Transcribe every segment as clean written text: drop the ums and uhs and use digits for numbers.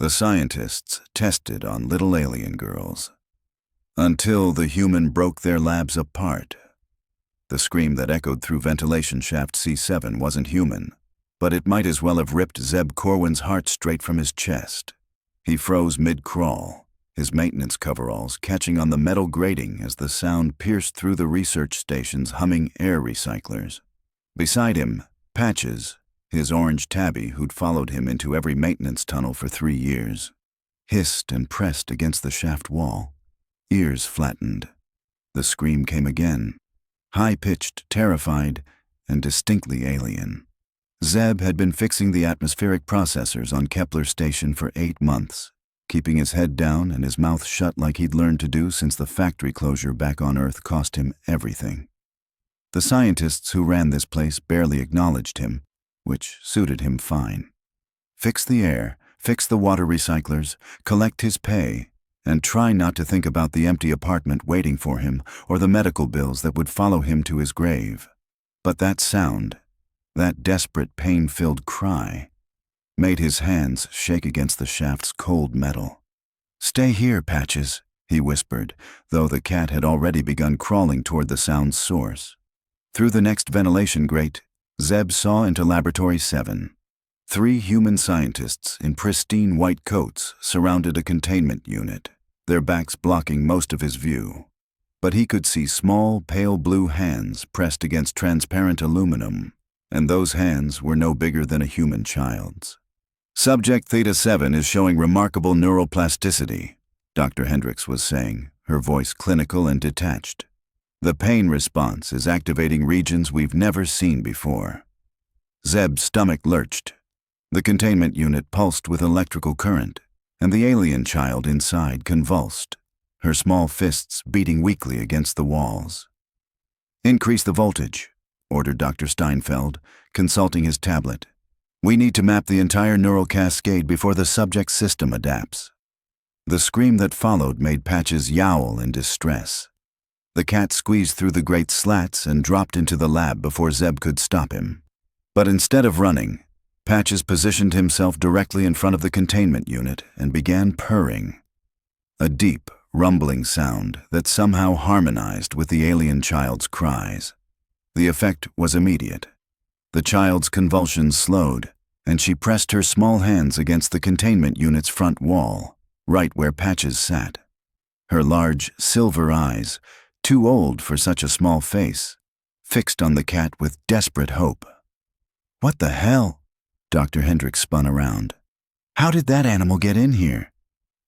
The scientists tested on little alien girls, until the human broke their labs apart. The scream that echoed through ventilation shaft C7 wasn't human, but it might as well have ripped Zeb Corwin's heart straight from his chest. He froze mid-crawl, his maintenance coveralls catching on the metal grating as the sound pierced through the research station's humming air recyclers. Beside him, Patches, his orange tabby who'd followed him into every maintenance tunnel for 3 years, hissed and pressed against the shaft wall, ears flattened. The scream came again, high-pitched, terrified, and distinctly alien. Zeb had been fixing the atmospheric processors on Kepler Station for 8 months, keeping his head down and his mouth shut like he'd learned to do since the factory closure back on Earth cost him everything. The scientists who ran this place barely acknowledged him, which suited him fine. Fix the air, fix the water recyclers, collect his pay, and try not to think about the empty apartment waiting for him or the medical bills that would follow him to his grave. But that sound, that desperate, pain-filled cry, made his hands shake against the shaft's cold metal. "Stay here, Patches," he whispered, though the cat had already begun crawling toward the sound's source. Through the next ventilation grate, Zeb saw into Laboratory 7. 3 human scientists in pristine white coats surrounded a containment unit, their backs blocking most of his view. But he could see small, pale blue hands pressed against transparent aluminum, and those hands were no bigger than a human child's. "Subject Theta 7 is showing remarkable neuroplasticity," Dr. Hendricks was saying, her voice clinical and detached. "The pain response is activating regions we've never seen before." Zeb's stomach lurched. The containment unit pulsed with electrical current, and the alien child inside convulsed, her small fists beating weakly against the walls. "Increase the voltage," ordered Dr. Steinfeld, consulting his tablet. "We need to map the entire neural cascade before the subject's system adapts." The scream that followed made Patches yowl in distress. The cat squeezed through the grate slats and dropped into the lab before Zeb could stop him. But instead of running, Patches positioned himself directly in front of the containment unit and began purring. A deep, rumbling sound that somehow harmonized with the alien child's cries. The effect was immediate. The child's convulsions slowed, and she pressed her small hands against the containment unit's front wall, right where Patches sat. Her large, silver eyes, too old for such a small face, fixed on the cat with desperate hope. "What the hell?" Dr. Hendricks spun around. "How did that animal get in here?"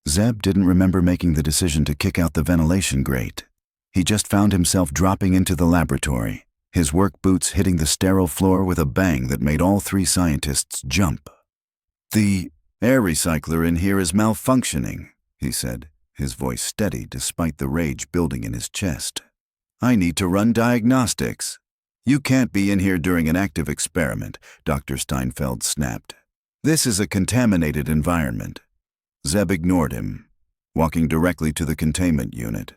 Zeb didn't remember making the decision to kick out the ventilation grate. He just found himself dropping into the laboratory, his work boots hitting the sterile floor with a bang that made all 3 scientists jump. "The air recycler in here is malfunctioning," he said, his voice steady despite the rage building in his chest. "I need to run diagnostics." "You can't be in here during an active experiment," Dr. Steinfeld snapped. "This is a contaminated environment." Zeb ignored him, walking directly to the containment unit.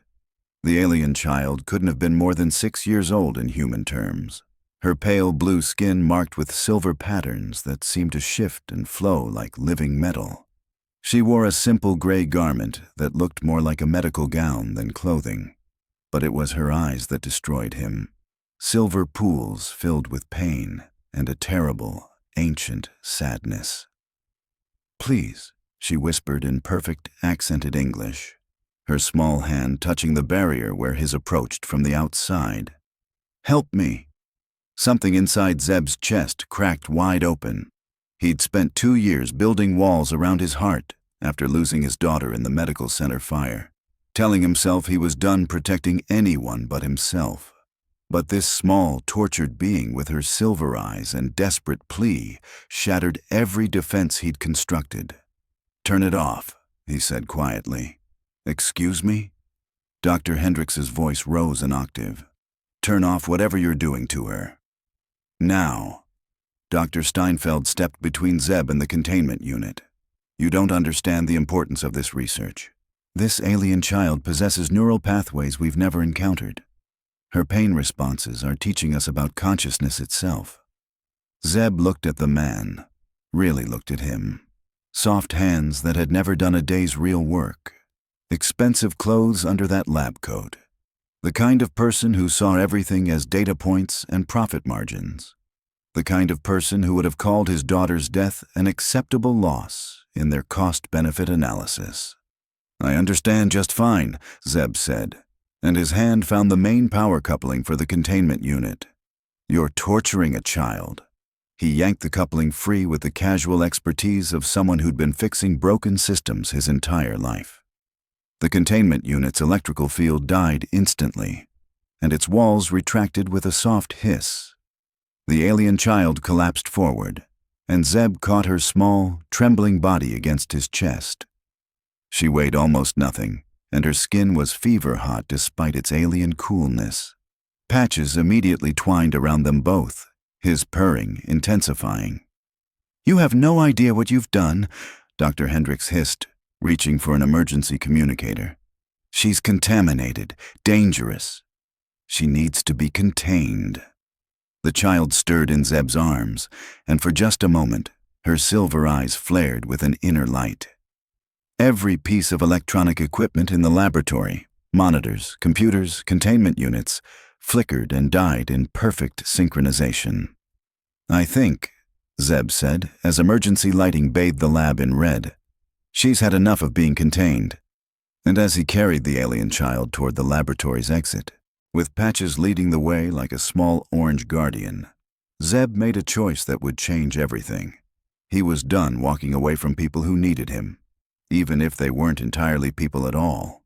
The alien child couldn't have been more than 6 years old in human terms, her pale blue skin marked with silver patterns that seemed to shift and flow like living metal. She wore a simple gray garment that looked more like a medical gown than clothing, but it was her eyes that destroyed him. Silver pools filled with pain and a terrible, ancient sadness. "Please," she whispered in perfect, accented English, her small hand touching the barrier where his approached from the outside. "Help me." Something inside Zeb's chest cracked wide open. He'd spent 2 years building walls around his heart after losing his daughter in the medical center fire, telling himself he was done protecting anyone but himself. But this small, tortured being with her silver eyes and desperate plea shattered every defense he'd constructed. "Turn it off," he said quietly. "Excuse me?" Dr. Hendricks's voice rose an octave. "Turn off whatever you're doing to her. Now." Dr. Steinfeld stepped between Zeb and the containment unit. "You don't understand the importance of this research. This alien child possesses neural pathways we've never encountered. Her pain responses are teaching us about consciousness itself." Zeb looked at the man, really looked at him. soft hands that had never done a day's real work, expensive clothes under that lab coat. The kind of person who saw everything as data points and profit margins. The kind of person who would have called his daughter's death an acceptable loss in their cost-benefit analysis. "I understand just fine," Zeb said, and his hand found the main power coupling for the containment unit. "You're torturing a child." He yanked the coupling free with the casual expertise of someone who'd been fixing broken systems his entire life. The containment unit's electrical field died instantly, and its walls retracted with a soft hiss. The alien child collapsed forward, and Zeb caught her small, trembling body against his chest. She weighed almost nothing, and her skin was fever-hot despite its alien coolness. Patches immediately twined around them both, his purring intensifying. "You have no idea what you've done," Dr. Hendricks hissed, reaching for an emergency communicator. "She's contaminated, dangerous. She needs to be contained." The child stirred in Zeb's arms, and for just a moment, her silver eyes flared with an inner light. Every piece of electronic equipment in the laboratory, monitors, computers, containment units, flickered and died in perfect synchronization. "I think," Zeb said, as emergency lighting bathed the lab in red, "she's had enough of being contained." And as he carried the alien child toward the laboratory's exit, with Patches leading the way like a small orange guardian, Zeb made a choice that would change everything. He was done walking away from people who needed him, even if they weren't entirely people at all.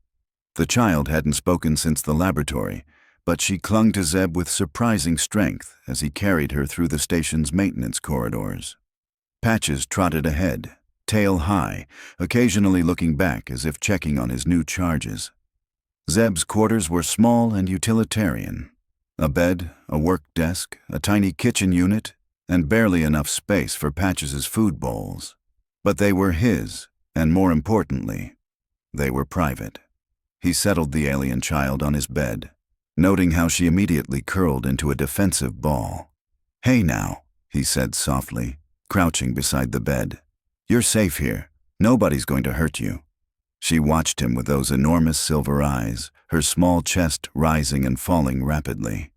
The child hadn't spoken since the laboratory, but she clung to Zeb with surprising strength as he carried her through the station's maintenance corridors. Patches trotted ahead, tail high, occasionally looking back as if checking on his new charges. Zeb's quarters were small and utilitarian. A bed, a work desk, a tiny kitchen unit, and barely enough space for Patches's food bowls. But they were his, and more importantly, they were private. He settled the alien child on his bed, noting how she immediately curled into a defensive ball. "Hey now," he said softly, crouching beside the bed. "You're safe here. Nobody's going to hurt you." She watched him with those enormous silver eyes, her small chest rising and falling rapidly.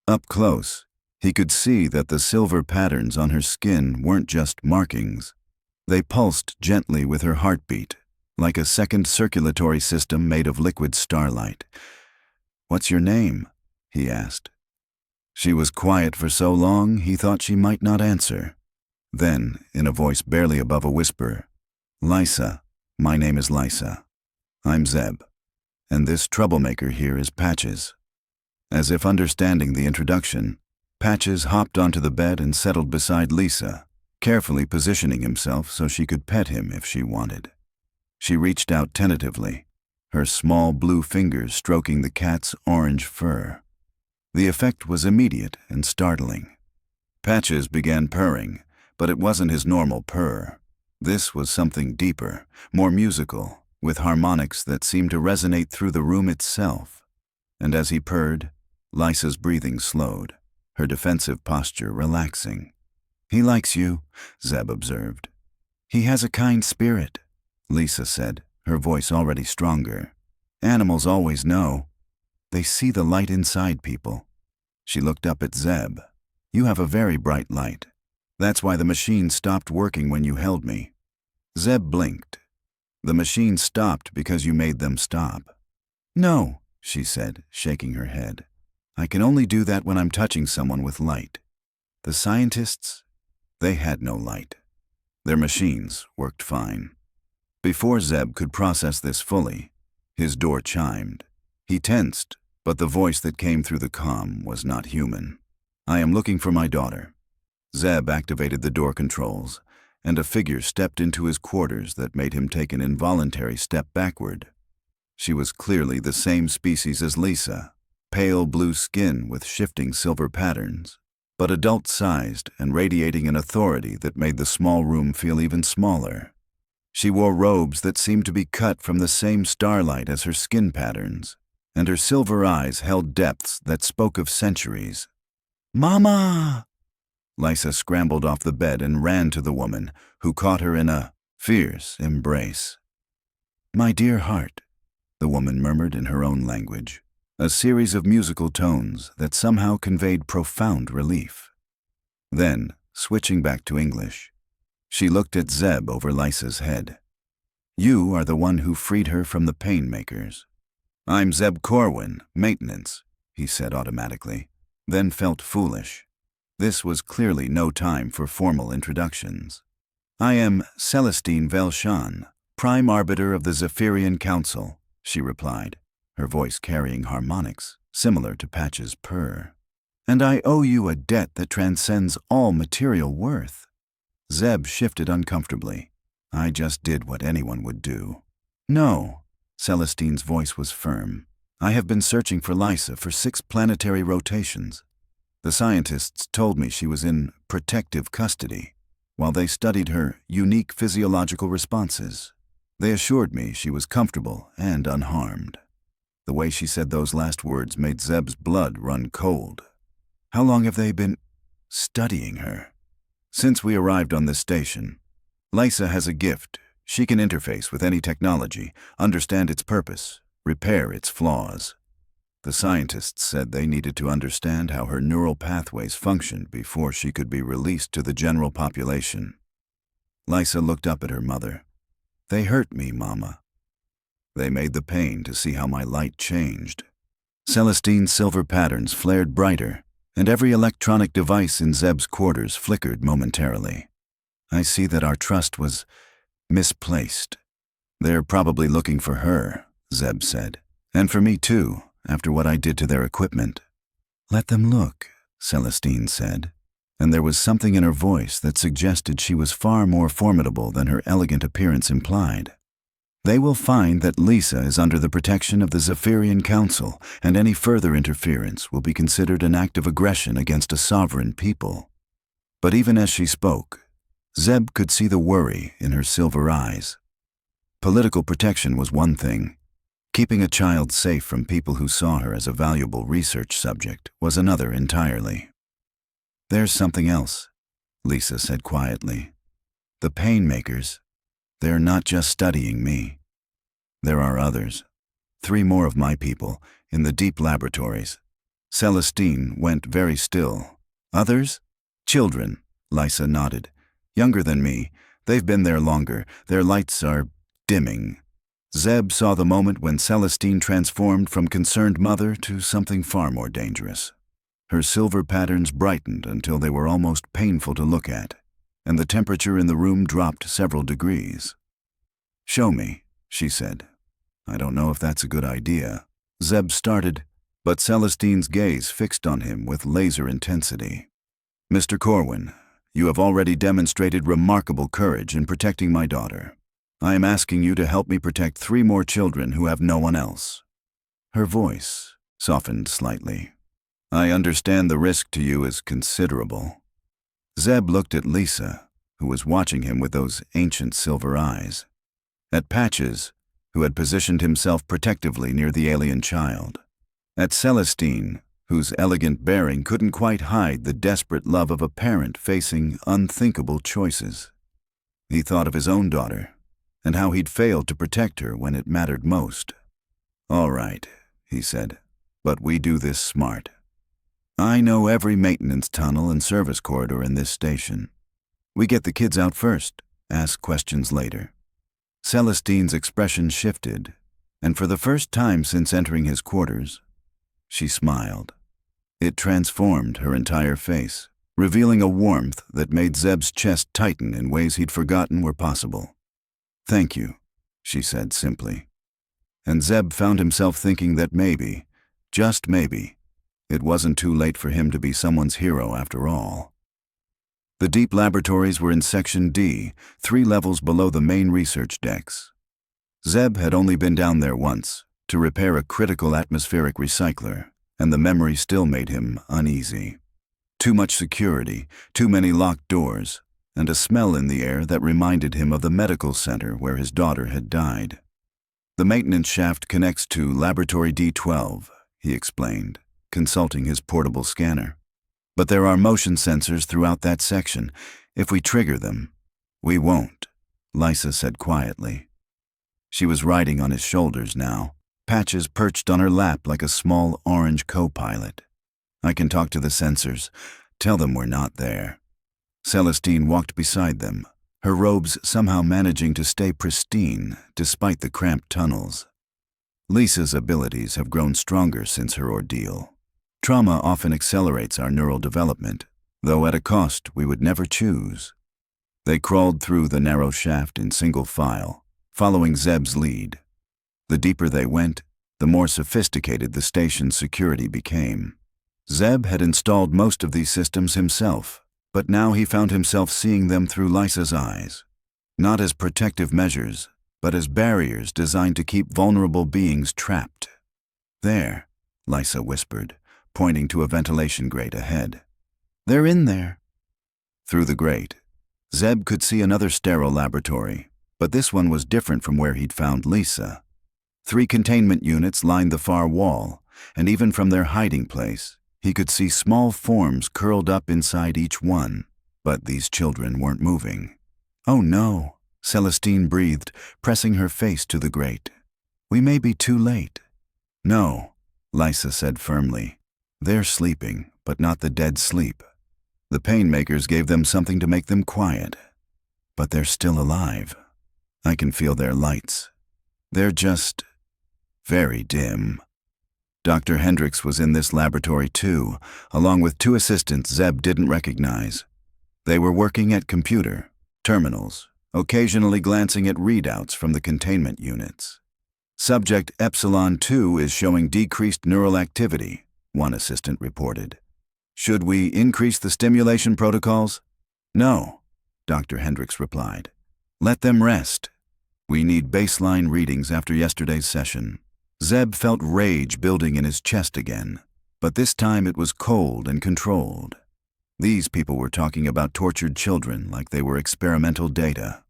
Up close, he could see that the silver patterns on her skin weren't just markings. They pulsed gently with her heartbeat, like a second circulatory system made of liquid starlight. "What's your name?" he asked. She was quiet for so long he thought she might not answer. Then, in a voice barely above a whisper, "Lysa. My name is Lysa. I'm Zeb. And this troublemaker here is Patches." As if understanding the introduction, Patches hopped onto the bed and settled beside Lysa, carefully positioning himself so she could pet him if she wanted. She reached out tentatively, her small blue fingers stroking the cat's orange fur. The effect was immediate and startling. Patches began purring, but it wasn't his normal purr. This was something deeper, more musical, with harmonics that seemed to resonate through the room itself. And as he purred, Lysa's breathing slowed, her defensive posture relaxing. "He likes you," Zeb observed. "He has a kind spirit," Lysa said, her voice already stronger. "Animals always know. They see the light inside people." She looked up at Zeb. "You have a very bright light. That's why the machine stopped working when you held me." Zeb blinked. "The machine stopped because you made them stop." "No," she said, shaking her head. "I can only do that when I'm touching someone with light. The scientists, they had no light. Their machines worked fine." Before Zeb could process this fully, his door chimed. He tensed, but the voice that came through the comm was not human. "I am looking for my daughter." Zeb activated the door controls, and a figure stepped into his quarters that made him take an involuntary step backward. She was clearly the same species as Lysa, pale blue skin with shifting silver patterns, but adult-sized and radiating an authority that made the small room feel even smaller. She wore robes that seemed to be cut from the same starlight as her skin patterns, and her silver eyes held depths that spoke of centuries. "Mama!" Lysa scrambled off the bed and ran to the woman, who caught her in a fierce embrace. "My dear heart," the woman murmured in her own language, a series of musical tones that somehow conveyed profound relief. Then, switching back to English, she looked at Zeb over Lysa's head. "You are the one who freed her from the painmakers." "I'm Zeb Corwin, maintenance," he said automatically, then felt foolish. This was clearly no time for formal introductions. "I am Celestine Velshan, Prime Arbiter of the Zephyrian Council," she replied, her voice carrying harmonics similar to Patch's purr. "And I owe you a debt that transcends all material worth." Zeb shifted uncomfortably. "I just did what anyone would do." "No," Celestine's voice was firm. "I have been searching for Lysa for 6 planetary rotations. The scientists told me she was in protective custody, while they studied her unique physiological responses. They assured me she was comfortable and unharmed." The way she said those last words made Zeb's blood run cold. "How long have they been studying her?" "Since we arrived on this station. Lysa has a gift. She can interface with any technology, understand its purpose, repair its flaws. The scientists said they needed to understand how her neural pathways functioned before she could be released to the general population." Lysa looked up at her mother. "They hurt me, Mama. They made the pain to see how my light changed." Celestine's silver patterns flared brighter, and every electronic device in Zeb's quarters flickered momentarily. "I see that our trust was misplaced. They're probably looking for her," Zeb said. "And for me too, after what I did to their equipment." "Let them look," Celestine said, and there was something in her voice that suggested she was far more formidable than her elegant appearance implied. "They will find that Lysa is under the protection of the Zephyrian Council, and any further interference will be considered an act of aggression against a sovereign people." But even as she spoke, Zeb could see the worry in her silver eyes. Political protection was one thing. Keeping a child safe from people who saw her as a valuable research subject was another entirely. "There's something else," Lysa said quietly. "The painmakers, they're not just studying me. There are others. 3 more of my people, in the deep laboratories." Celestine went very still. "Others?" "Children," Lysa nodded. "Younger than me. They've been there longer. Their lights are dimming." Zeb saw the moment when Celestine transformed from concerned mother to something far more dangerous. Her silver patterns brightened until they were almost painful to look at, and the temperature in the room dropped several degrees. "Show me," she said. "I don't know if that's a good idea." Zeb started, but Celestine's gaze fixed on him with laser intensity. "Mr. Corwin, you have already demonstrated remarkable courage in protecting my daughter. I am asking you to help me protect 3 more children who have no one else." Her voice softened slightly. "I understand the risk to you is considerable." Zeb looked at Lysa, who was watching him with those ancient silver eyes. At Patches, who had positioned himself protectively near the alien child. At Celestine, whose elegant bearing couldn't quite hide the desperate love of a parent facing unthinkable choices. He thought of his own daughter, and how he'd failed to protect her when it mattered most. "All right," he said, "but we do this smart. I know every maintenance tunnel and service corridor in this station. We get the kids out first, ask questions later." Celestine's expression shifted, and for the first time since entering his quarters, she smiled. It transformed her entire face, revealing a warmth that made Zeb's chest tighten in ways he'd forgotten were possible. "Thank you," she said simply. And Zeb found himself thinking that maybe, just maybe, it wasn't too late for him to be someone's hero after all. The deep laboratories were in Section D, 3 levels below the main research decks. Zeb had only been down there once, to repair a critical atmospheric recycler, and the memory still made him uneasy. Too much security, too many locked doors, and a smell in the air that reminded him of the medical center where his daughter had died. "The maintenance shaft connects to Laboratory D12, he explained, consulting his portable scanner. "But there are motion sensors throughout that section. If we trigger them, we won't." Lysa said quietly. She was riding on his shoulders now, Patches perched on her lap like a small orange co-pilot. I can talk to the sensors. Tell them we're not there. Celestine walked beside them, her robes somehow managing to stay pristine despite the cramped tunnels. Lysa's abilities have grown stronger since her ordeal. Trauma often accelerates our neural development, though at a cost we would never choose. They crawled through the narrow shaft in single file, following Zeb's lead. The deeper they went, the more sophisticated the station's security became. Zeb had installed most of these systems himself, but now he found himself seeing them through Lysa's eyes, not as protective measures, but as barriers designed to keep vulnerable beings trapped. "There," Lysa whispered, pointing to a ventilation grate ahead. "They're in there." Through the grate, Zeb could see another sterile laboratory, but this one was different from where he'd found Lysa. 3 containment units lined the far wall, and even from their hiding place, he could see small forms curled up inside each one, but these children weren't moving. "Oh no," Celestine breathed, pressing her face to the grate. "We may be too late." "No," Lysa said firmly. "They're sleeping, but not the dead sleep. The painmakers gave them something to make them quiet. But they're still alive. I can feel their lights. They're just very dim." Dr. Hendricks was in this laboratory too, along with 2 assistants Zeb didn't recognize. They were working at computer terminals, occasionally glancing at readouts from the containment units. "Subject Epsilon 2 is showing decreased neural activity," one assistant reported. "Should we increase the stimulation protocols?" "No," Dr. Hendricks replied. "Let them rest. We need baseline readings after yesterday's session." Zeb felt rage building in his chest again, but this time it was cold and controlled. These people were talking about tortured children like they were experimental data.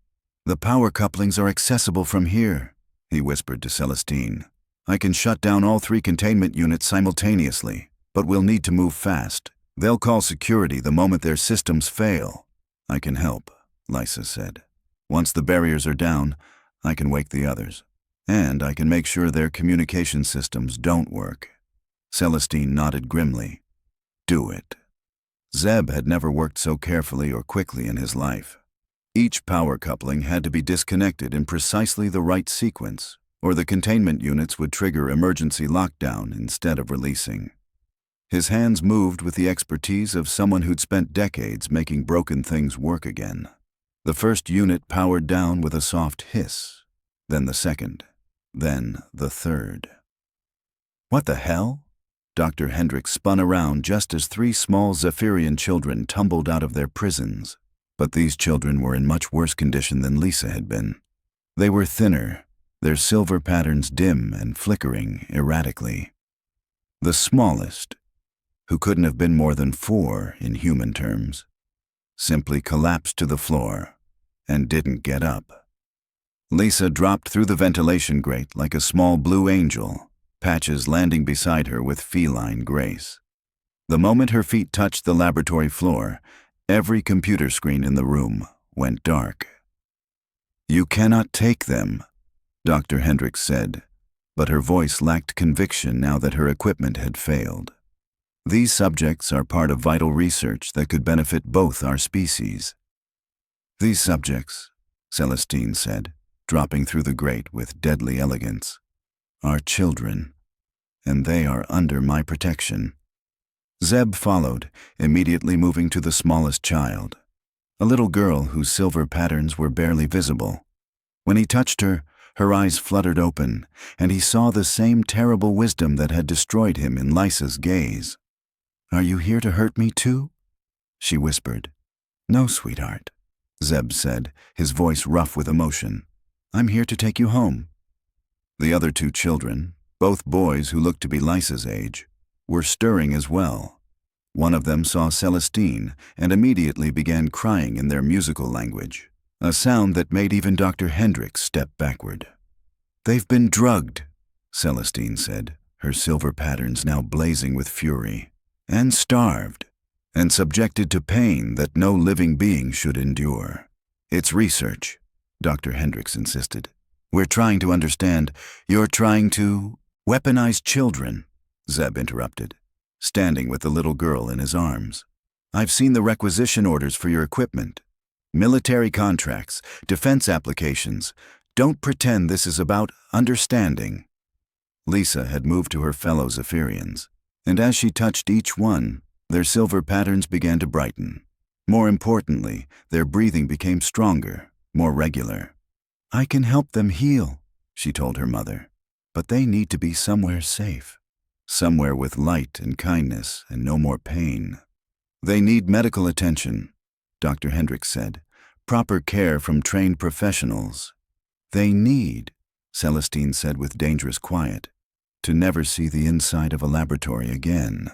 "The power couplings are accessible from here," he whispered to Celestine. "I can shut down all 3 containment units simultaneously, but we'll need to move fast. They'll call security the moment their systems fail." "I can help," Lysa said. "Once the barriers are down, I can wake the others. And I can make sure their communication systems don't work." Celestine nodded grimly. "Do it." Zeb had never worked so carefully or quickly in his life. Each power coupling had to be disconnected in precisely the right sequence, or the containment units would trigger emergency lockdown instead of releasing. His hands moved with the expertise of someone who'd spent decades making broken things work again. The first unit powered down with a soft hiss, then the second. Then the third. "What the hell?" Dr. Hendricks spun around just as 3 small Zephyrian children tumbled out of their prisons. But these children were in much worse condition than Lysa had been. They were thinner, their silver patterns dim and flickering erratically. The smallest, who couldn't have been more than 4 in human terms, simply collapsed to the floor and didn't get up. Lysa dropped through the ventilation grate like a small blue angel, Patches landing beside her with feline grace. The moment her feet touched the laboratory floor, every computer screen in the room went dark. "You cannot take them," Dr. Hendricks said, but her voice lacked conviction now that her equipment had failed. "These subjects are part of vital research that could benefit both our species." "These subjects," Celestine said, dropping through the grate with deadly elegance, "are children, and they are under my protection." Zeb followed, immediately moving to the smallest child, a little girl whose silver patterns were barely visible. When he touched her, her eyes fluttered open, and he saw the same terrible wisdom that had destroyed him in Lysa's gaze. "Are you here to hurt me too?" she whispered. "No, sweetheart," Zeb said, his voice rough with emotion. "I'm here to take you home." The other 2 children, both boys who looked to be Lysa's age, were stirring as well. One of them saw Celestine and immediately began crying in their musical language, a sound that made even Dr. Hendricks step backward. "They've been drugged," Celestine said, her silver patterns now blazing with fury, "and starved, and subjected to pain that no living being should endure. It's research. Dr. Hendricks insisted. We're trying to understand. You're trying to weaponize children, Zeb interrupted, standing with the little girl in his arms. I've seen the requisition orders for your equipment. Military contracts, defense applications. Don't pretend this is about understanding. Lysa had moved to her fellow Zephyrians, and as she touched each one, their silver patterns began to brighten. More importantly, their breathing became stronger, more regular. I can help them heal, she told her mother, but they need to be somewhere safe. Somewhere with light and kindness and no more pain. They need medical attention, Dr. Hendricks said. Proper care from trained professionals. They need, Celestine said with dangerous quiet, to never see the inside of a laboratory again.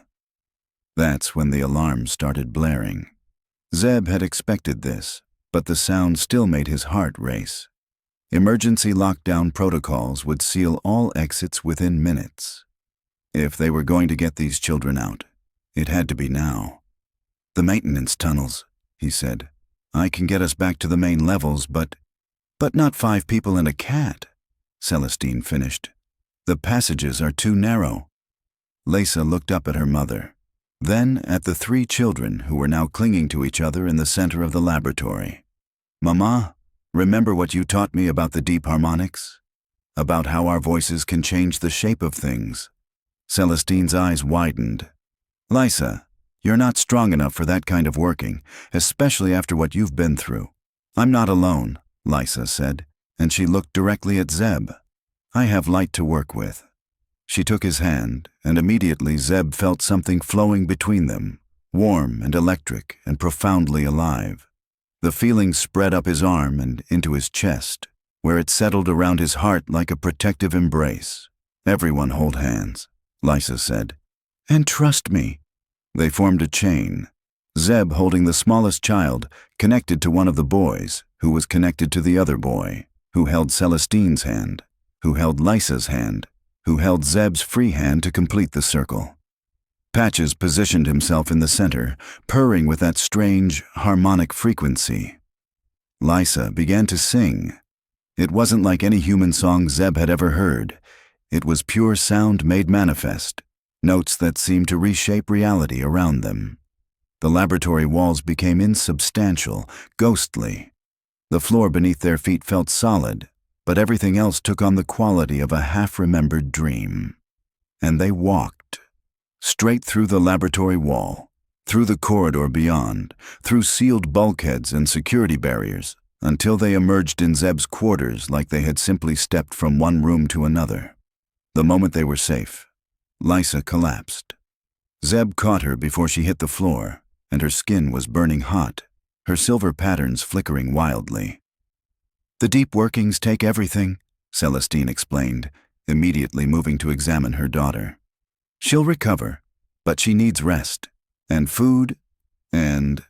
That's when the alarm started blaring. Zeb had expected this, but the sound still made his heart race. Emergency lockdown protocols would seal all exits within minutes. If they were going to get these children out, it had to be now. The maintenance tunnels, he said. I can get us back to the main levels, but not 5 people and a cat, Celestine finished. The passages are too narrow. Lysa looked up at her mother, then at the 3 children who were now clinging to each other in the center of the laboratory. Mama, remember what you taught me about the deep harmonics? About how our voices can change the shape of things? Celestine's eyes widened. Lysa, you're not strong enough for that kind of working, especially after what you've been through. I'm not alone, Lysa said, and she looked directly at Zeb. I have light to work with. She took his hand, and immediately Zeb felt something flowing between them, warm and electric and profoundly alive. The feeling spread up his arm and into his chest, where it settled around his heart like a protective embrace. Everyone hold hands, Lysa said. And trust me. They formed a chain, Zeb holding the smallest child, connected to one of the boys, who was connected to the other boy, who held Celestine's hand, who held Lysa's hand, who held Zeb's free hand to complete the circle. Patches positioned himself in the center, purring with that strange, harmonic frequency. Lysa began to sing. It wasn't like any human song Zeb had ever heard. It was pure sound made manifest. Notes that seemed to reshape reality around them. The laboratory walls became insubstantial, ghostly. The floor beneath their feet felt solid, but everything else took on the quality of a half-remembered dream. And they walked, straight through the laboratory wall, through the corridor beyond, through sealed bulkheads and security barriers, until they emerged in Zeb's quarters like they had simply stepped from one room to another. The moment they were safe, Lysa collapsed. Zeb caught her before she hit the floor, and her skin was burning hot, her silver patterns flickering wildly. The deep workings take everything, Celestine explained, immediately moving to examine her daughter. She'll recover, but she needs rest, and food, and...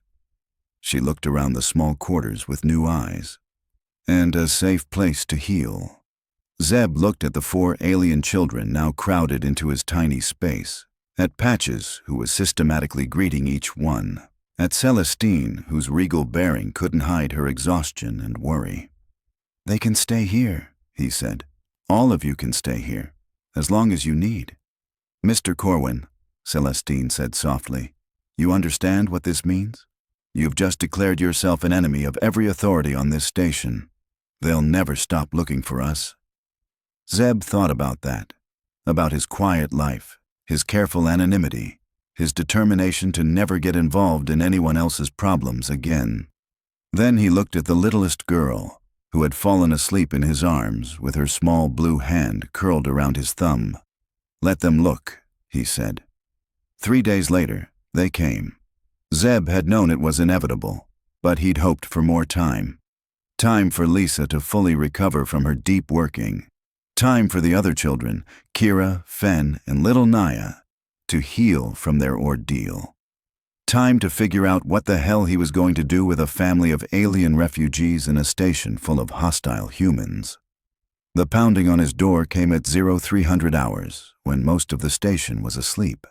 She looked around the small quarters with new eyes. And a safe place to heal. Zeb looked at the 4 alien children now crowded into his tiny space, at Patches, who was systematically greeting each one, at Celestine, whose regal bearing couldn't hide her exhaustion and worry. They can stay here, he said. All of you can stay here, as long as you need. Mr. Corwin, Celestine said softly, you understand what this means? You've just declared yourself an enemy of every authority on this station. They'll never stop looking for us. Zeb thought about that, about his quiet life, his careful anonymity, his determination to never get involved in anyone else's problems again. Then he looked at the littlest girl, who had fallen asleep in his arms with her small blue hand curled around his thumb. Let them look, he said. 3 days later, they came. Zeb had known it was inevitable, but he'd hoped for more time. Time for Lysa to fully recover from her deep working. Time for the other children, Kira, Fen, and little Naya, to heal from their ordeal. Time to figure out what the hell he was going to do with a family of alien refugees in a station full of hostile humans. The pounding on his door came at 0300 hours, when most of the station was asleep.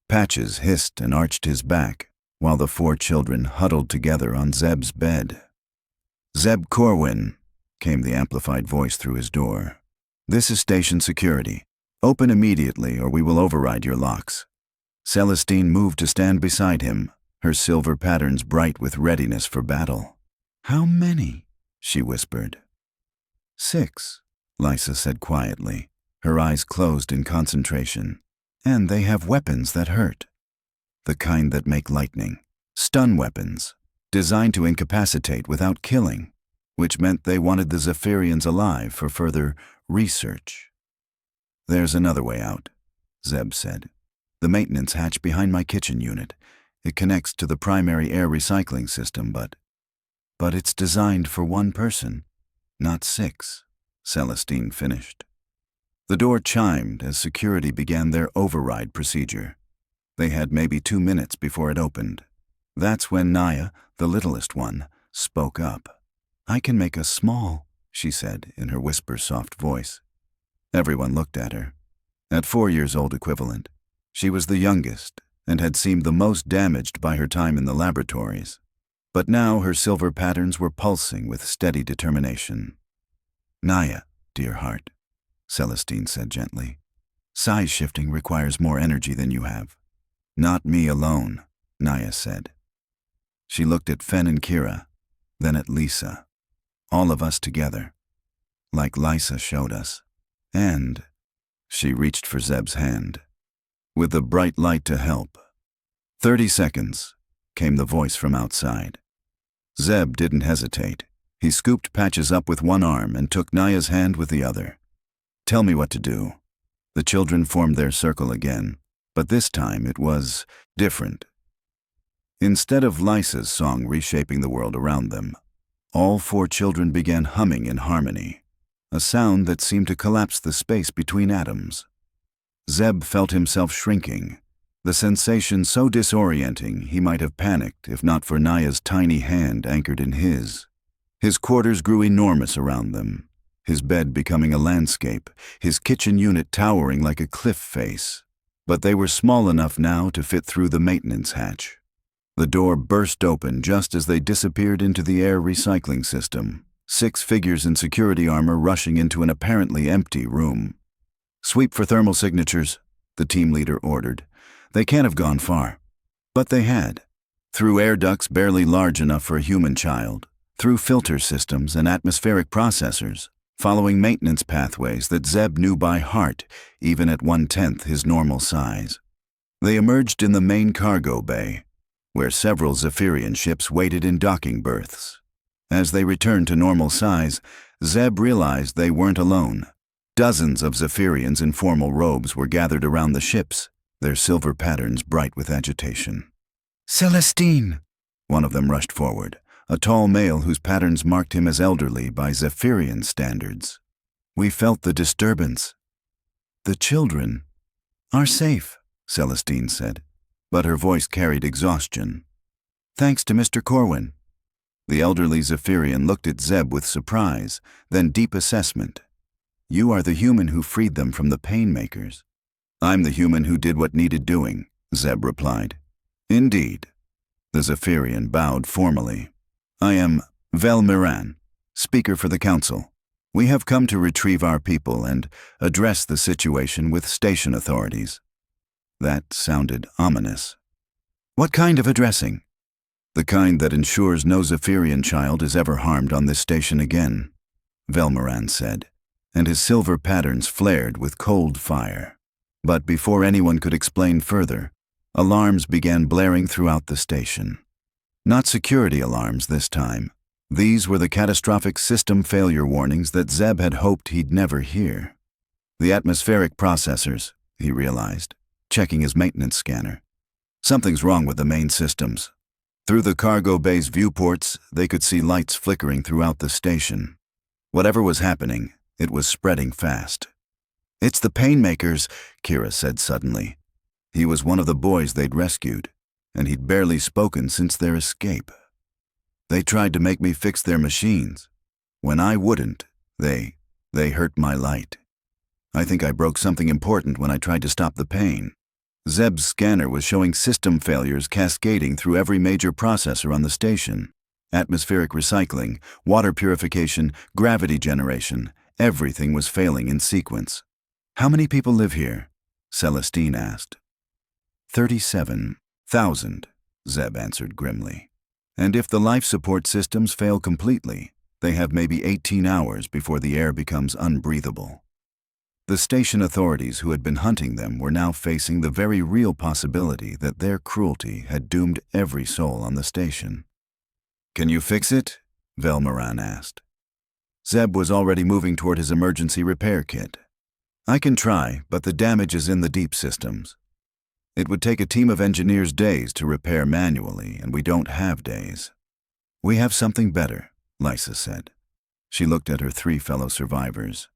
Patches hissed and arched his back, while the 4 children huddled together on Zeb's bed. Zeb Corwin, came the amplified voice through his door. "This is station security. Open immediately or we will override your locks." Celestine moved to stand beside him, her silver patterns bright with readiness for battle. "How many?" she whispered. 6, Lysa said quietly, her eyes closed in concentration. "And they have weapons that hurt. The kind that make lightning. Stun weapons, designed to incapacitate without killing, which meant they wanted the Zephyrians alive for further research." "There's another way out," Zeb said. "The maintenance hatch behind my kitchen unit. It connects to the primary air recycling system, but it's designed for one person, not 6, Celestine finished. The door chimed as security began their override procedure. They had maybe 2 minutes before it opened. That's when Naya, the littlest one, spoke up. "I can make us small," she said in her whisper-soft voice. Everyone looked at her. At 4 years old equivalent, she was the youngest and had seemed the most damaged by her time in the laboratories. But now her silver patterns were pulsing with steady determination. "Naya, dear heart," Celestine said gently. "Size shifting requires more energy than you have." "Not me alone," Naya said. She looked at Fen and Kira, then at Lysa. "All of us together, like Lysa showed us." And she reached for Zeb's hand, with the bright light to help. 30 seconds, came the voice from outside. Zeb didn't hesitate. He scooped Patches up with one arm and took Naya's hand with the other. "Tell me what to do." The children formed their circle again, but this time it was different. Instead of Lysa's song reshaping the world around them, all 4 children began humming in harmony, a sound that seemed to collapse the space between atoms. Zeb felt himself shrinking, the sensation so disorienting he might have panicked if not for Naya's tiny hand anchored in his. His quarters grew enormous around them, his bed becoming a landscape, his kitchen unit towering like a cliff face. But they were small enough now to fit through the maintenance hatch. The door burst open just as they disappeared into the air recycling system, 6 figures in security armor rushing into an apparently empty room. "Sweep for thermal signatures," the team leader ordered. They can't have gone far. But they had. Through air ducts barely large enough for a human child, through filter systems and atmospheric processors, following maintenance pathways that Zeb knew by heart, even at 1/10 his normal size. They emerged in the main cargo bay, where several Zephyrian ships waited in docking berths. As they returned to normal size, Zeb realized they weren't alone. Dozens of Zephyrians in formal robes were gathered around the ships, their silver patterns bright with agitation. "Celestine!" One of them rushed forward, a tall male whose patterns marked him as elderly by Zephyrian standards. "We felt the disturbance." "The children are safe," Celestine said, but her voice carried exhaustion. "Thanks to Mr. Corwin." The elderly Zephyrian looked at Zeb with surprise, then deep assessment. "You are the human who freed them from the painmakers." "I'm the human who did what needed doing," Zeb replied. "Indeed." The Zephyrian bowed formally. "I am Vel Miran, Speaker for the Council. We have come to retrieve our people and address the situation with station authorities." That sounded ominous. "What kind of addressing?" "The kind that ensures no Zephyrian child is ever harmed on this station again," Velmoran said, and his silver patterns flared with cold fire. But before anyone could explain further, alarms began blaring throughout the station. Not security alarms this time. These were the catastrophic system failure warnings that Zeb had hoped he'd never hear. The atmospheric processors, he realized, checking his maintenance scanner. Something's wrong with the main systems. Through the cargo bay's viewports, they could see lights flickering throughout the station. Whatever was happening, it was spreading fast. "It's the painmakers," Kira said suddenly. He was one of the boys they'd rescued, and he'd barely spoken since their escape. "They tried to make me fix their machines. When I wouldn't, they hurt my light. I think I broke something important when I tried to stop the pain." Zeb's scanner was showing system failures cascading through every major processor on the station. Atmospheric recycling, water purification, gravity generation, everything was failing in sequence. "How many people live here?" Celestine asked. 37,000, Zeb answered grimly. "And if the life support systems fail completely, they have maybe 18 hours before the air becomes unbreathable." The station authorities who had been hunting them were now facing the very real possibility that their cruelty had doomed every soul on the station. "Can you fix it?" Velmaran asked. Zeb was already moving toward his emergency repair kit. "I can try, but the damage is in the deep systems. It would take a team of engineers days to repair manually, and we don't have days." "We have something better," Lysa said. She looked at her 3 fellow survivors.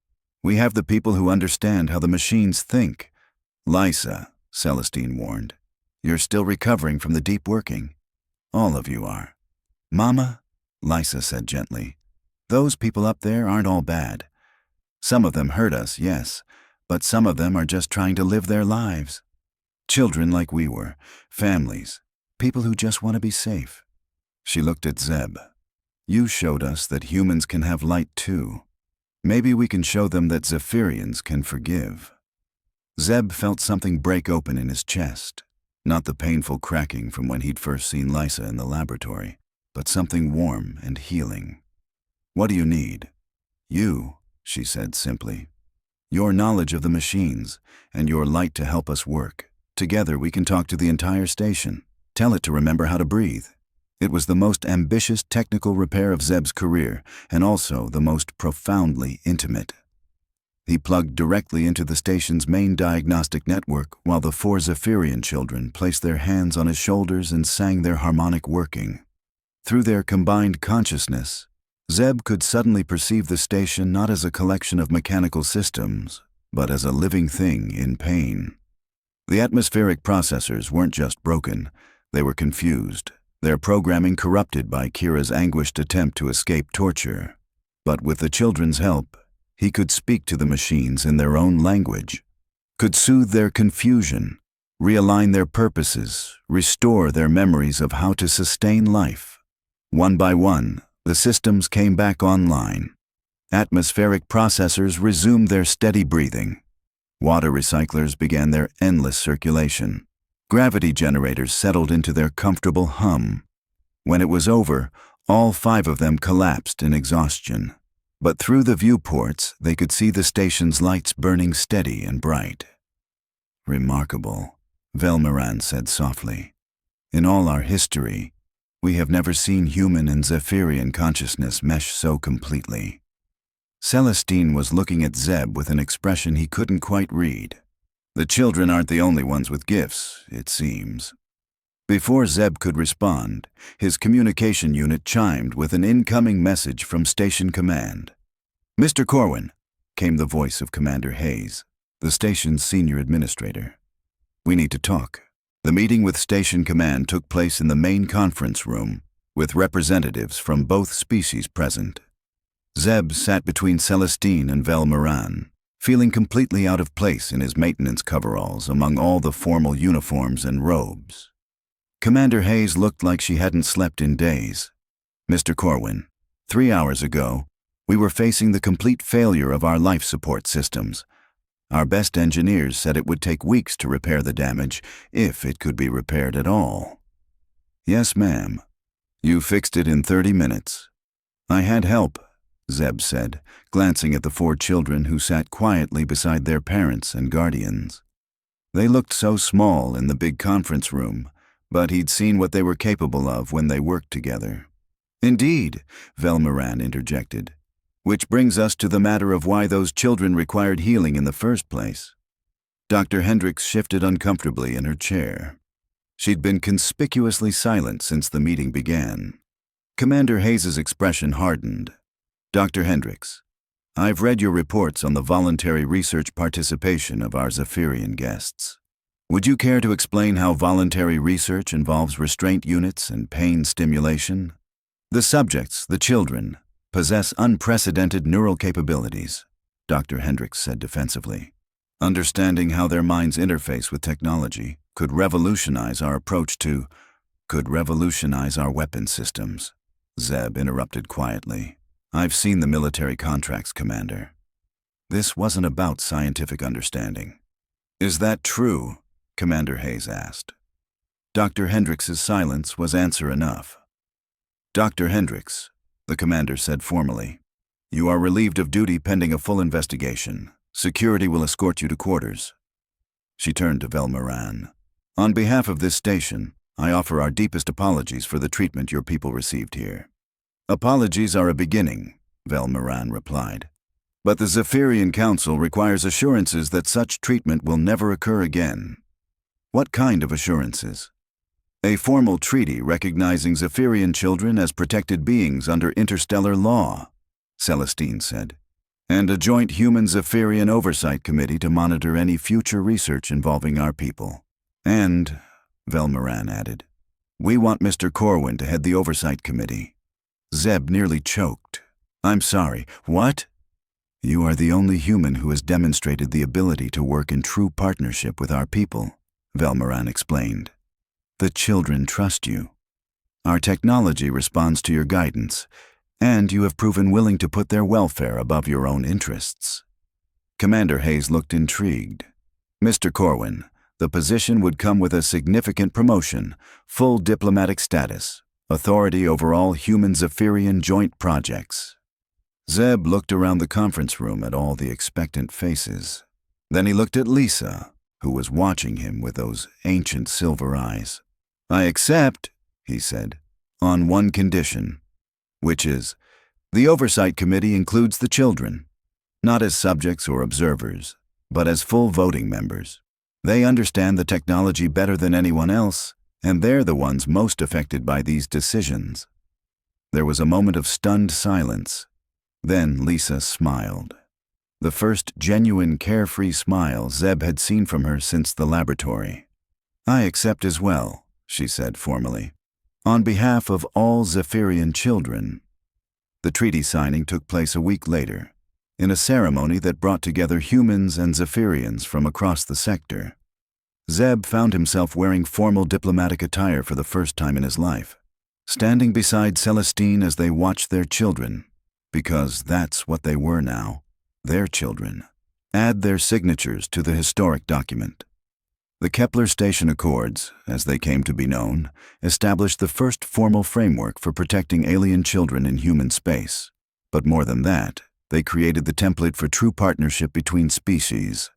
"We have the people who understand how the machines think." "Lysa," Celestine warned, "you're still recovering from the deep working. All of you are." "Mama," Lysa said gently, "those people up there aren't all bad. Some of them hurt us, yes, but some of them are just trying to live their lives. Children like we were, families, people who just want to be safe." She looked at Zeb. "You showed us that humans can have light too. Maybe we can show them that Zephyrians can forgive." Zeb felt something break open in his chest, not the painful cracking from when he'd first seen Lysa in the laboratory, but something warm and healing. "What do you need?" "You," she said simply. "Your knowledge of the machines, and your light to help us work. Together we can talk to the entire station. Tell it to remember how to breathe." It was the most ambitious technical repair of Zeb's career, and also the most profoundly intimate. He plugged directly into the station's main diagnostic network while the 4 Zephyrian children placed their hands on his shoulders and sang their harmonic working. Through their combined consciousness, Zeb could suddenly perceive the station not as a collection of mechanical systems, but as a living thing in pain. The atmospheric processors weren't just broken, they were confused, their programming corrupted by Kira's anguished attempt to escape torture. But with the children's help, he could speak to the machines in their own language, could soothe their confusion, realign their purposes, restore their memories of how to sustain life. One by one, the systems came back online. Atmospheric processors resumed their steady breathing. Water recyclers began their endless circulation. Gravity generators settled into their comfortable hum. When it was over, all 5 of them collapsed in exhaustion. But through the viewports, they could see the station's lights burning steady and bright. "Remarkable," Velmaran said softly. "In all our history, we have never seen human and Zephyrian consciousness mesh so completely." Celestine was looking at Zeb with an expression he couldn't quite read. The children aren't the only ones with gifts, it seems. Before Zeb could respond, his communication unit chimed with an incoming message from Station Command. "Mr. Corwin," came the voice of Commander Hayes, the station's senior administrator. "We need to talk." The meeting with Station Command took place in the main conference room, with representatives from both species present. Zeb sat between Celestine and Velmaran, feeling completely out of place in his maintenance coveralls among all the formal uniforms and robes. Commander Hayes looked like she hadn't slept in days. "Mr. Corwin, 3 hours ago, we were facing the complete failure of our life support systems. Our best engineers said it would take weeks to repair the damage, if it could be repaired at all." "Yes, ma'am. You fixed it in 30 minutes. I had help," Zeb said, glancing at the 4 children who sat quietly beside their parents and guardians. They looked so small in the big conference room, but he'd seen what they were capable of when they worked together. "Indeed," Velmaran interjected, "which brings us to the matter of why those children required healing in the first place." Dr. Hendricks shifted uncomfortably in her chair. She'd been conspicuously silent since the meeting began. Commander Hayes's expression hardened. "Dr. Hendricks, I've read your reports on the voluntary research participation of our Zephyrian guests. Would you care to explain how voluntary research involves restraint units and pain stimulation? The subjects, the children, possess unprecedented neural capabilities," Dr. Hendricks said defensively. "Understanding how their minds interface with technology could revolutionize our approach to, could revolutionize our weapon systems." Zeb interrupted quietly. "I've seen the military contracts, Commander. This wasn't about scientific understanding." "Is that true?" Commander Hayes asked. Dr. Hendrix's silence was answer enough. "Dr. Hendrix," the commander said formally, "you are relieved of duty pending a full investigation. Security will escort you to quarters." She turned to Velmaran. "On behalf of this station, I offer our deepest apologies for the treatment your people received here." "Apologies are a beginning," Velmaran replied. "But the Zephyrian Council requires assurances that such treatment will never occur again." "What kind of assurances?" "A formal treaty recognizing Zephyrian children as protected beings under interstellar law," Celestine said, "and a joint human-Zephyrian oversight committee to monitor any future research involving our people. And," Velmaran added, "we want Mr. Corwin to head the oversight committee." Zeb nearly choked. "I'm sorry, what?" "You are the only human who has demonstrated the ability to work in true partnership with our people," Velmaran explained. "The children trust you. Our technology responds to your guidance, and you have proven willing to put their welfare above your own interests." Commander Hayes looked intrigued. "Mr. Corwin, the position would come with a significant promotion, full diplomatic status, authority over all human Zephyrian joint projects." Zeb looked around the conference room at all the expectant faces. Then he looked at Lysa, who was watching him with those ancient silver eyes. "I accept," he said, "on one condition, which is, the oversight committee includes the children, not as subjects or observers, but as full voting members. They understand the technology better than anyone else, and they're the ones most affected by these decisions." There was a moment of stunned silence. Then Lysa smiled. The first genuine, carefree smile Zeb had seen from her since the laboratory. "I accept as well," she said formally, "on behalf of all Zephyrian children." The treaty signing took place a week later, in a ceremony that brought together humans and Zephyrians from across the sector. Zeb found himself wearing formal diplomatic attire for the first time in his life, standing beside Celestine as they watched their children, because that's what they were now, their children, add their signatures to the historic document. The Kepler Station Accords, as they came to be known, established the first formal framework for protecting alien children in human space. But more than that, they created the template for true partnership between species,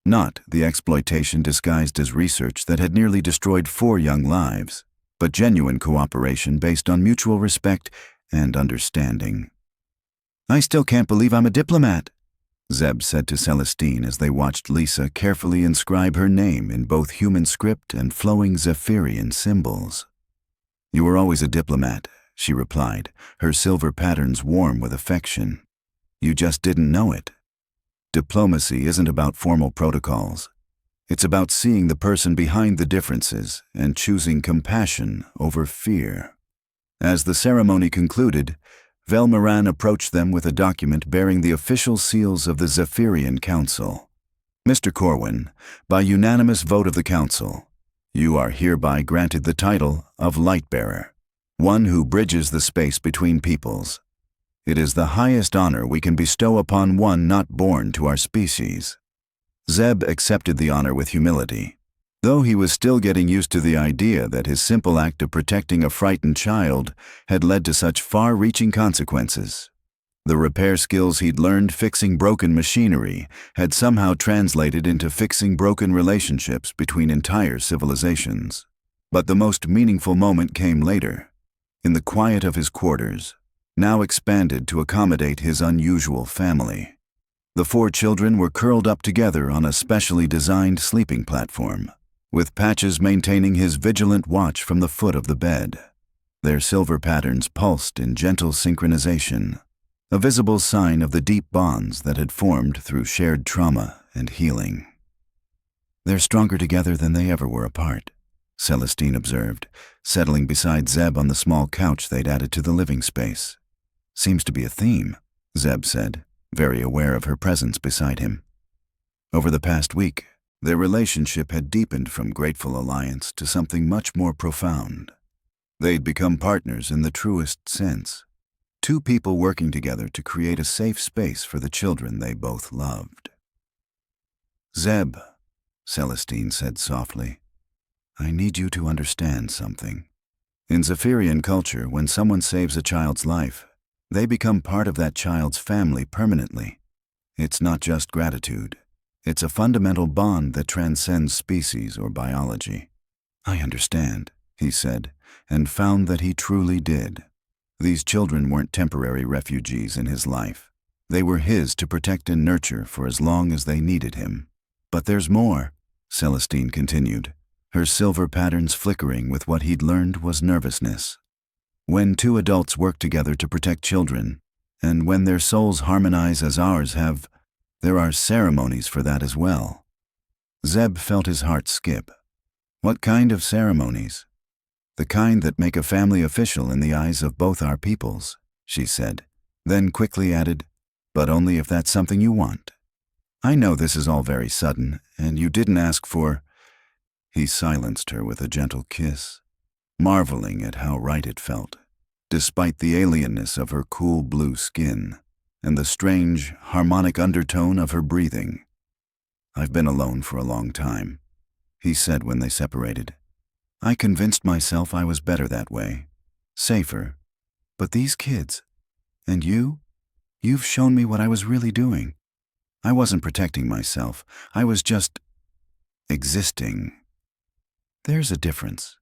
not the exploitation disguised as research that had nearly destroyed 4 young lives, but genuine cooperation based on mutual respect and understanding. "I still can't believe I'm a diplomat," Zeb said to Celestine as they watched Lysa carefully inscribe her name in both human script and flowing Zephyrian symbols. "You were always a diplomat," she replied, her silver patterns warm with affection. "You just didn't know it. Diplomacy isn't about formal protocols. It's about seeing the person behind the differences and choosing compassion over fear." As the ceremony concluded, Velmaran approached them with a document bearing the official seals of the Zephyrian Council. "Mr. Corwin, by unanimous vote of the Council, you are hereby granted the title of Lightbearer, one who bridges the space between peoples. It is the highest honor we can bestow upon one not born to our species." Zeb accepted the honor with humility, though he was still getting used to the idea that his simple act of protecting a frightened child had led to such far-reaching consequences. The repair skills he'd learned fixing broken machinery had somehow translated into fixing broken relationships between entire civilizations. But the most meaningful moment came later, in the quiet of his quarters, now expanded to accommodate his unusual family. The 4 children were curled up together on a specially designed sleeping platform, with Patches maintaining his vigilant watch from the foot of the bed. Their silver patterns pulsed in gentle synchronization, a visible sign of the deep bonds that had formed through shared trauma and healing. "They're stronger together than they ever were apart," Celestine observed, settling beside Zeb on the small couch they'd added to the living space. "Seems to be a theme," Zeb said, very aware of her presence beside him. Over the past week, their relationship had deepened from grateful alliance to something much more profound. They'd become partners in the truest sense. Two people working together to create a safe space for the children they both loved. "Zeb," Celestine said softly, "I need you to understand something. In Zephyrian culture, when someone saves a child's life, they become part of that child's family permanently. It's not just gratitude. It's a fundamental bond that transcends species or biology." "I understand," he said, and found that he truly did. These children weren't temporary refugees in his life. They were his to protect and nurture for as long as they needed him. "But there's more," Celestine continued, her silver patterns flickering with what he'd learned was nervousness. "When two adults work together to protect children, and when their souls harmonize as ours have, there are ceremonies for that as well." Zeb felt his heart skip. "What kind of ceremonies?" "The kind that make a family official in the eyes of both our peoples," she said, then quickly added, "but only if that's something you want. I know this is all very sudden, and you didn't ask for—" He silenced her with a gentle kiss, marveling at how right it felt, despite the alienness of her cool blue skin and the strange, harmonic undertone of her breathing. "I've been alone for a long time," he said when they separated. "I convinced myself I was better that way, safer. But these kids, and you've shown me what I was really doing. I wasn't protecting myself. I was just existing." "There's a difference."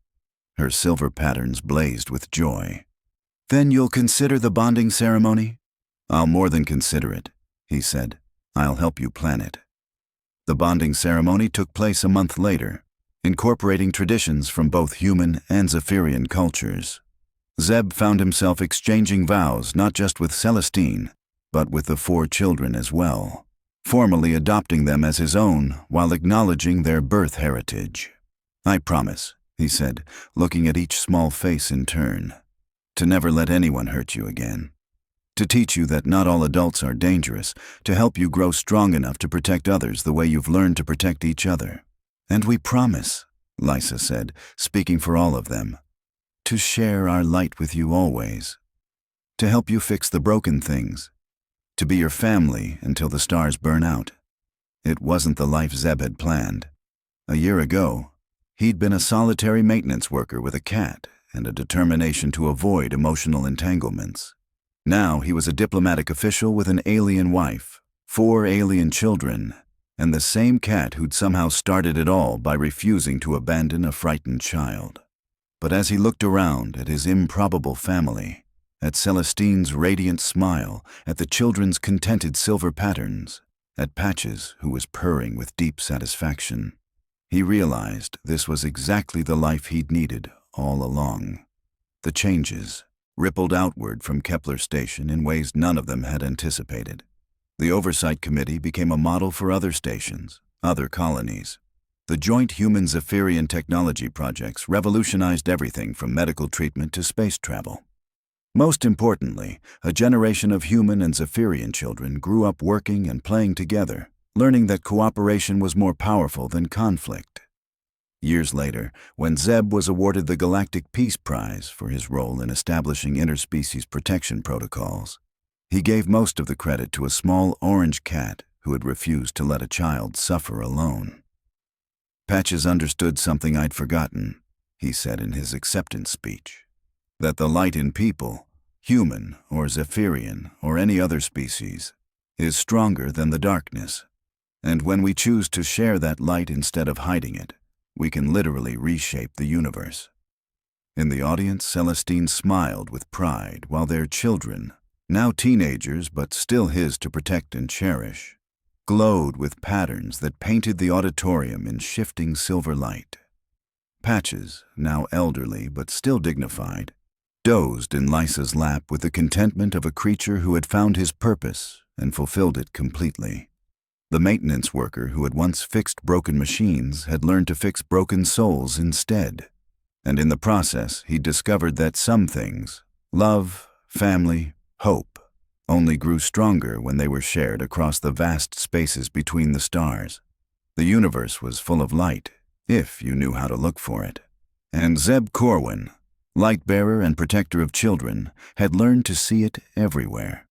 Her silver patterns blazed with joy. "Then you'll consider the bonding ceremony?" "I'll more than consider it," he said. "I'll help you plan it." The bonding ceremony took place a month later, incorporating traditions from both human and Zephyrian cultures. Zeb found himself exchanging vows not just with Celestine, but with the 4 children as well, formally adopting them as his own while acknowledging their birth heritage. "I promise," he said, looking at each small face in turn, "to never let anyone hurt you again. To teach you that not all adults are dangerous, to help you grow strong enough to protect others the way you've learned to protect each other. And we promise," Lysa said, speaking for all of them, "to share our light with you always. To help you fix the broken things. To be your family until the stars burn out." It wasn't the life Zeb had planned. A year ago, he'd been a solitary maintenance worker with a cat and a determination to avoid emotional entanglements. Now he was a diplomatic official with an alien wife, 4 alien children, and the same cat who'd somehow started it all by refusing to abandon a frightened child. But as he looked around at his improbable family, at Celestine's radiant smile, at the children's contented silver patterns, at Patches, who was purring with deep satisfaction, he realized this was exactly the life he'd needed all along. The changes rippled outward from Kepler Station in ways none of them had anticipated. The Oversight Committee became a model for other stations, other colonies. The joint human Zephyrian technology projects revolutionized everything from medical treatment to space travel. Most importantly, a generation of human and Zephyrian children grew up working and playing together, learning that cooperation was more powerful than conflict. Years later, when Zeb was awarded the Galactic Peace Prize for his role in establishing interspecies protection protocols, he gave most of the credit to a small orange cat who had refused to let a child suffer alone. "Patches understood something I'd forgotten," he said in his acceptance speech. "That the light in people, human or Zephyrian or any other species, is stronger than the darkness. And when we choose to share that light instead of hiding it, we can literally reshape the universe." In the audience, Celestine smiled with pride while their children, now teenagers but still his to protect and cherish, glowed with patterns that painted the auditorium in shifting silver light. Patches, now elderly but still dignified, dozed in Lysa's lap with the contentment of a creature who had found his purpose and fulfilled it completely. The maintenance worker who had once fixed broken machines had learned to fix broken souls instead. And in the process, he discovered that some things, love, family, hope, only grew stronger when they were shared across the vast spaces between the stars. The universe was full of light, if you knew how to look for it. And Zeb Corwin, Light-bearer and protector of children, had learned to see it everywhere.